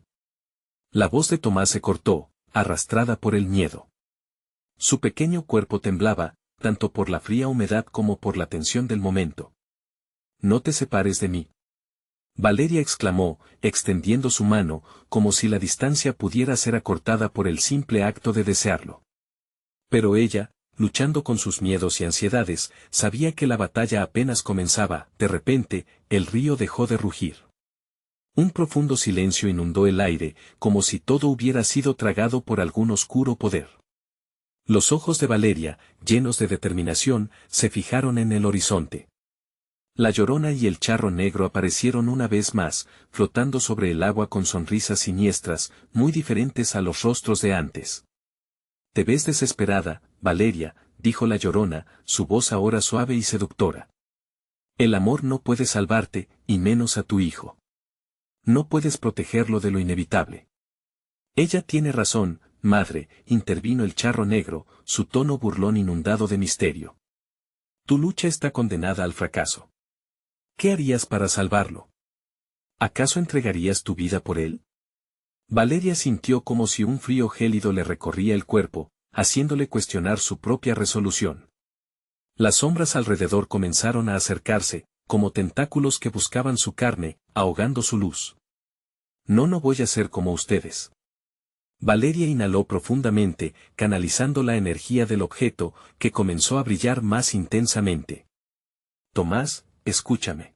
La voz de Tomás se cortó, arrastrada por el miedo. Su pequeño cuerpo temblaba, tanto por la fría humedad como por la tensión del momento. No te separes de mí. Valeria exclamó, extendiendo su mano, como si la distancia pudiera ser acortada por el simple acto de desearlo. Pero ella, luchando con sus miedos y ansiedades, sabía que la batalla apenas comenzaba. De repente, el río dejó de rugir. Un profundo silencio inundó el aire, como si todo hubiera sido tragado por algún oscuro poder. Los ojos de Valeria, llenos de determinación, se fijaron en el horizonte. La Llorona y el charro negro aparecieron una vez más, flotando sobre el agua con sonrisas siniestras, muy diferentes a los rostros de antes. Te ves desesperada, Valeria, dijo la Llorona, su voz ahora suave y seductora. El amor no puede salvarte, y menos a tu hijo. No puedes protegerlo de lo inevitable. Ella tiene razón, madre, intervino el charro negro, su tono burlón inundado de misterio. Tu lucha está condenada al fracaso. ¿Qué harías para salvarlo? ¿Acaso entregarías tu vida por él? Valeria sintió como si un frío gélido le recorría el cuerpo, haciéndole cuestionar su propia resolución. Las sombras alrededor comenzaron a acercarse, como tentáculos que buscaban su carne, ahogando su luz. No voy a ser como ustedes. Valeria inhaló profundamente, canalizando la energía del objeto, que comenzó a brillar más intensamente. Tomás, escúchame.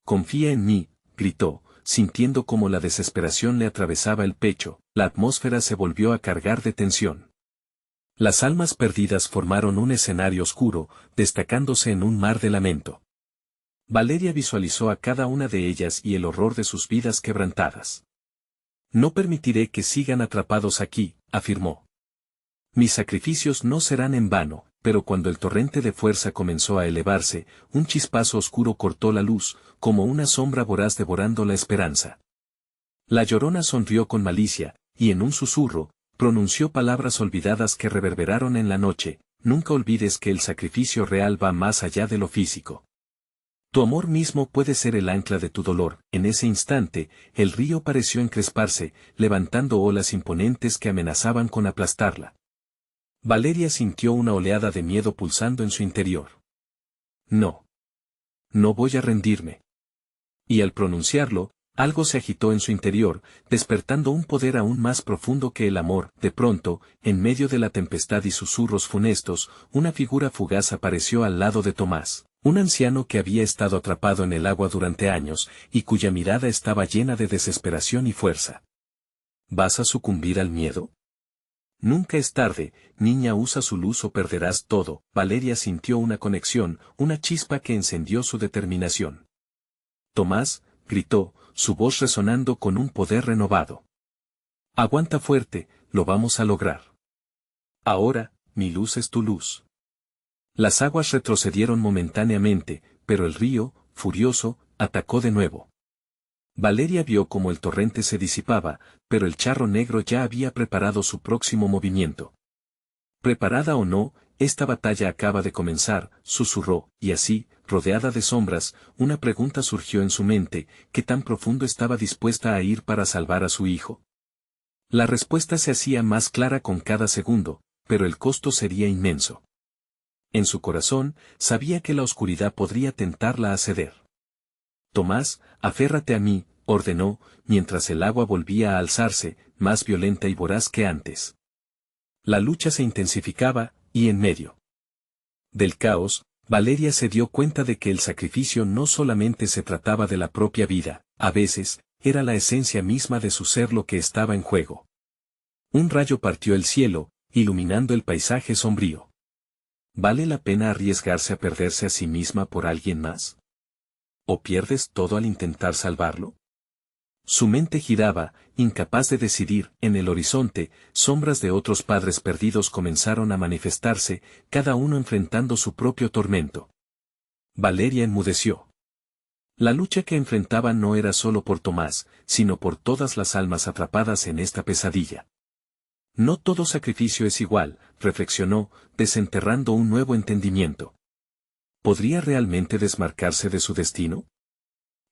Confía en mí, gritó, sintiendo como la desesperación le atravesaba el pecho. La atmósfera se volvió a cargar de tensión. Las almas perdidas formaron un escenario oscuro, destacándose en un mar de lamento. Valeria visualizó a cada una de ellas y el horror de sus vidas quebrantadas. No permitiré que sigan atrapados aquí, afirmó. Mis sacrificios no serán en vano, pero cuando el torrente de fuerza comenzó a elevarse, un chispazo oscuro cortó la luz, como una sombra voraz devorando la esperanza. La Llorona sonrió con malicia, y en un susurro, pronunció palabras olvidadas que reverberaron en la noche: nunca olvides que el sacrificio real va más allá de lo físico. Tu amor mismo puede ser el ancla de tu dolor. En ese instante, el río pareció encresparse, levantando olas imponentes que amenazaban con aplastarla. Valeria sintió una oleada de miedo pulsando en su interior. No. No voy a rendirme. Y al pronunciarlo, algo se agitó en su interior, despertando un poder aún más profundo que el amor. De pronto, en medio de la tempestad y susurros funestos, una figura fugaz apareció al lado de Tomás, un anciano que había estado atrapado en el agua durante años, y cuya mirada estaba llena de desesperación y fuerza. ¿Vas a sucumbir al miedo? Nunca es tarde, niña, usa su luz o perderás todo. Valeria sintió una conexión, una chispa que encendió su determinación. Tomás, gritó, su voz resonando con un poder renovado. Aguanta fuerte, lo vamos a lograr. Ahora, mi luz es tu luz. Las aguas retrocedieron momentáneamente, pero el río, furioso, atacó de nuevo. Valeria vio cómo el torrente se disipaba, pero el charro negro ya había preparado su próximo movimiento. Preparada o no, esta batalla acaba de comenzar, susurró, y así, rodeada de sombras, una pregunta surgió en su mente: ¿qué tan profundo estaba dispuesta a ir para salvar a su hijo? La respuesta se hacía más clara con cada segundo, pero el costo sería inmenso. En su corazón, sabía que la oscuridad podría tentarla a ceder. Tomás, aférrate a mí, ordenó, mientras el agua volvía a alzarse, más violenta y voraz que antes. La lucha se intensificaba, y en medio del caos, Valeria se dio cuenta de que el sacrificio no solamente se trataba de la propia vida, a veces, era la esencia misma de su ser lo que estaba en juego. Un rayo partió el cielo, iluminando el paisaje sombrío. ¿Vale la pena arriesgarse a perderse a sí misma por alguien más? ¿O pierdes todo al intentar salvarlo? Su mente giraba, incapaz de decidir. En el horizonte, sombras de otros padres perdidos comenzaron a manifestarse, cada uno enfrentando su propio tormento. Valeria enmudeció. La lucha que enfrentaba no era solo por Tomás, sino por todas las almas atrapadas en esta pesadilla. No todo sacrificio es igual, reflexionó, desenterrando un nuevo entendimiento. ¿Podría realmente desmarcarse de su destino?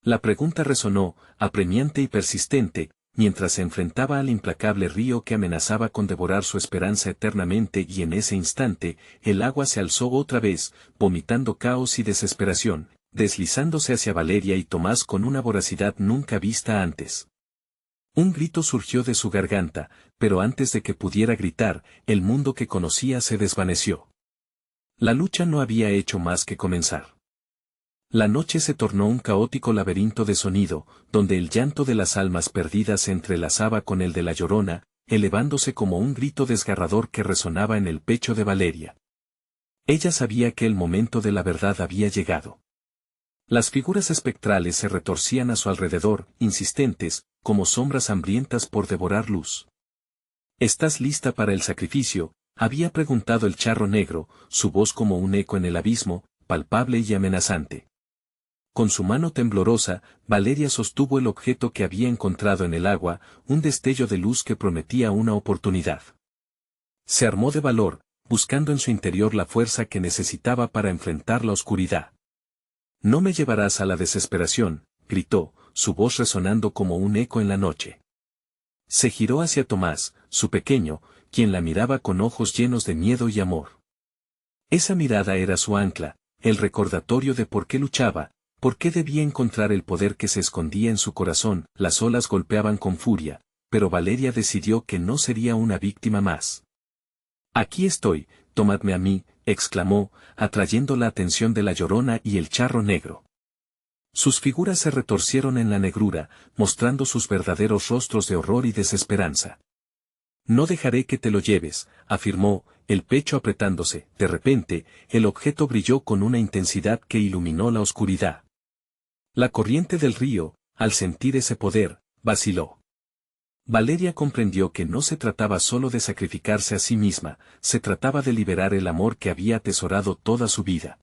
La pregunta resonó, apremiante y persistente, mientras se enfrentaba al implacable río que amenazaba con devorar su esperanza eternamente, y en ese instante, el agua se alzó otra vez, vomitando caos y desesperación, deslizándose hacia Valeria y Tomás con una voracidad nunca vista antes. Un grito surgió de su garganta, pero antes de que pudiera gritar, el mundo que conocía se desvaneció. La lucha no había hecho más que comenzar. La noche se tornó un caótico laberinto de sonido, donde el llanto de las almas perdidas se entrelazaba con el de la Llorona, elevándose como un grito desgarrador que resonaba en el pecho de Valeria. Ella sabía que el momento de la verdad había llegado. Las figuras espectrales se retorcían a su alrededor, insistentes, como sombras hambrientas por devorar luz. ¿Estás lista para el sacrificio?, había preguntado el charro negro, su voz como un eco en el abismo, palpable y amenazante. Con su mano temblorosa, Valeria sostuvo el objeto que había encontrado en el agua, un destello de luz que prometía una oportunidad. Se armó de valor, buscando en su interior la fuerza que necesitaba para enfrentar la oscuridad. No me llevarás a la desesperación, gritó, su voz resonando como un eco en la noche. Se giró hacia Tomás, su pequeño, quien la miraba con ojos llenos de miedo y amor. Esa mirada era su ancla, el recordatorio de por qué luchaba, por qué debía encontrar el poder que se escondía en su corazón. Las olas golpeaban con furia, pero Valeria decidió que no sería una víctima más. «Aquí estoy, tomadme a mí», exclamó, atrayendo la atención de la Llorona y el Charro Negro. Sus figuras se retorcieron en la negrura, mostrando sus verdaderos rostros de horror y desesperanza. «No dejaré que te lo lleves», afirmó, el pecho apretándose. De repente, el objeto brilló con una intensidad que iluminó la oscuridad. La corriente del río, al sentir ese poder, vaciló. Valeria comprendió que no se trataba solo de sacrificarse a sí misma, se trataba de liberar el amor que había atesorado toda su vida.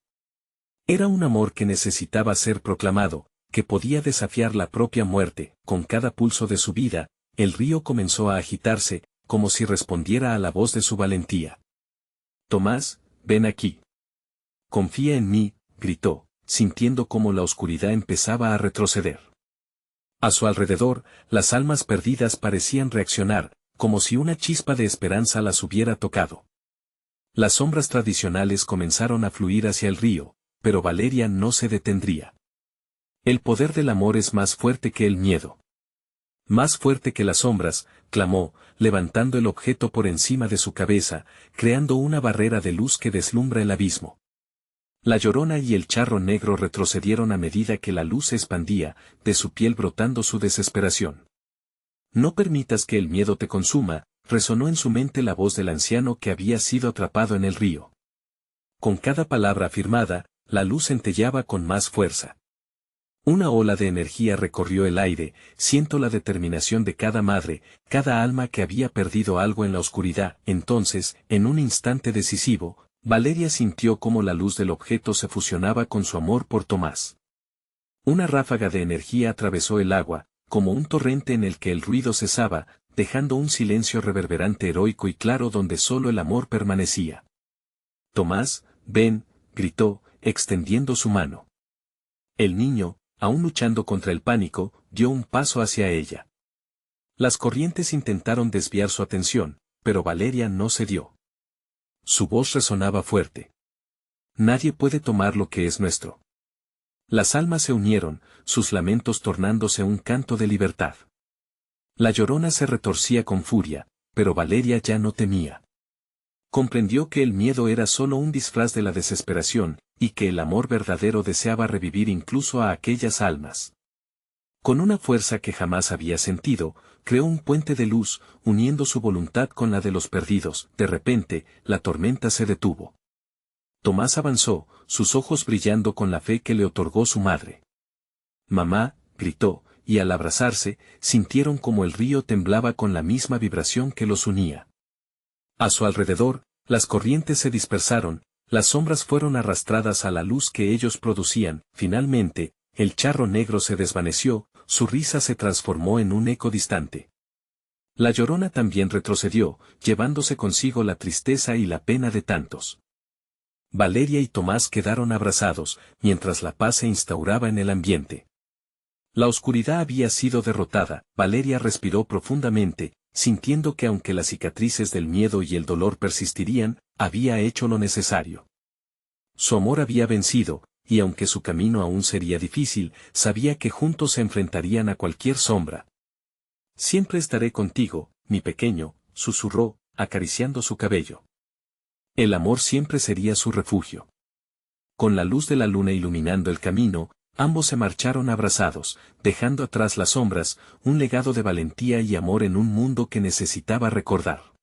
Era un amor que necesitaba ser proclamado, que podía desafiar la propia muerte. Con cada pulso de su vida, el río comenzó a agitarse, como si respondiera a la voz de su valentía. «Tomás, ven aquí. Confía en mí», gritó, sintiendo cómo la oscuridad empezaba a retroceder. A su alrededor, las almas perdidas parecían reaccionar, como si una chispa de esperanza las hubiera tocado. Las sombras tradicionales comenzaron a fluir hacia el río, pero Valeria no se detendría. «El poder del amor es más fuerte que el miedo. Más fuerte que las sombras», clamó, levantando el objeto por encima de su cabeza, creando una barrera de luz que deslumbra el abismo. La Llorona y el Charro Negro retrocedieron a medida que la luz se expandía, de su piel brotando su desesperación. «No permitas que el miedo te consuma», resonó en su mente la voz del anciano que había sido atrapado en el río. Con cada palabra afirmada, la luz centelleaba con más fuerza. Una ola de energía recorrió el aire. «Siento la determinación de cada madre, cada alma que había perdido algo en la oscuridad». Entonces, en un instante decisivo, Valeria sintió cómo la luz del objeto se fusionaba con su amor por Tomás. Una ráfaga de energía atravesó el agua, como un torrente en el que el ruido cesaba, dejando un silencio reverberante, heroico y claro donde solo el amor permanecía. «Tomás, ven», gritó, extendiendo su mano. El niño, aún luchando contra el pánico, dio un paso hacia ella. Las corrientes intentaron desviar su atención, pero Valeria no cedió. Su voz resonaba fuerte. «Nadie puede tomar lo que es nuestro». Las almas se unieron, sus lamentos tornándose un canto de libertad. La Llorona se retorcía con furia, pero Valeria ya no temía. Comprendió que el miedo era solo un disfraz de la desesperación, y que el amor verdadero deseaba revivir incluso a aquellas almas. Con una fuerza que jamás había sentido, creó un puente de luz, uniendo su voluntad con la de los perdidos. De repente, la tormenta se detuvo. Tomás avanzó, sus ojos brillando con la fe que le otorgó su madre. «Mamá», gritó, y al abrazarse, sintieron como el río temblaba con la misma vibración que los unía. A su alrededor, las corrientes se dispersaron, las sombras fueron arrastradas a la luz que ellos producían. Finalmente, el Charro Negro se desvaneció, su risa se transformó en un eco distante. La Llorona también retrocedió, llevándose consigo la tristeza y la pena de tantos. Valeria y Tomás quedaron abrazados, mientras la paz se instauraba en el ambiente. La oscuridad había sido derrotada. Valeria respiró profundamente, sintiendo que aunque las cicatrices del miedo y el dolor persistirían, había hecho lo necesario. Su amor había vencido, y aunque su camino aún sería difícil, sabía que juntos se enfrentarían a cualquier sombra. «Siempre estaré contigo, mi pequeño», susurró, acariciando su cabello. El amor siempre sería su refugio. Con la luz de la luna iluminando el camino, ambos se marcharon abrazados, dejando atrás las sombras, un legado de valentía y amor en un mundo que necesitaba recordar.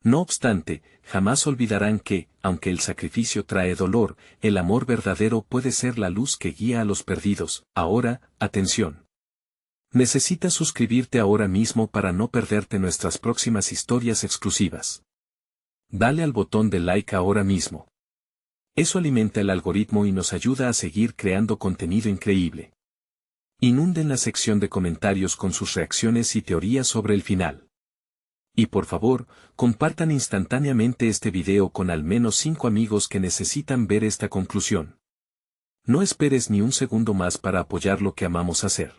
No obstante, jamás olvidarán que, aunque el sacrificio trae dolor, el amor verdadero puede ser la luz que guía a los perdidos. Ahora, atención. Necesitas suscribirte ahora mismo para no perderte nuestras próximas historias exclusivas. Dale al botón de like ahora mismo. Eso alimenta el algoritmo y nos ayuda a seguir creando contenido increíble. Inunden la sección de comentarios con sus reacciones y teorías sobre el final. Y por favor, compartan instantáneamente este video con al menos 5 amigos que necesitan ver esta conclusión. No esperes ni un segundo más para apoyar lo que amamos hacer.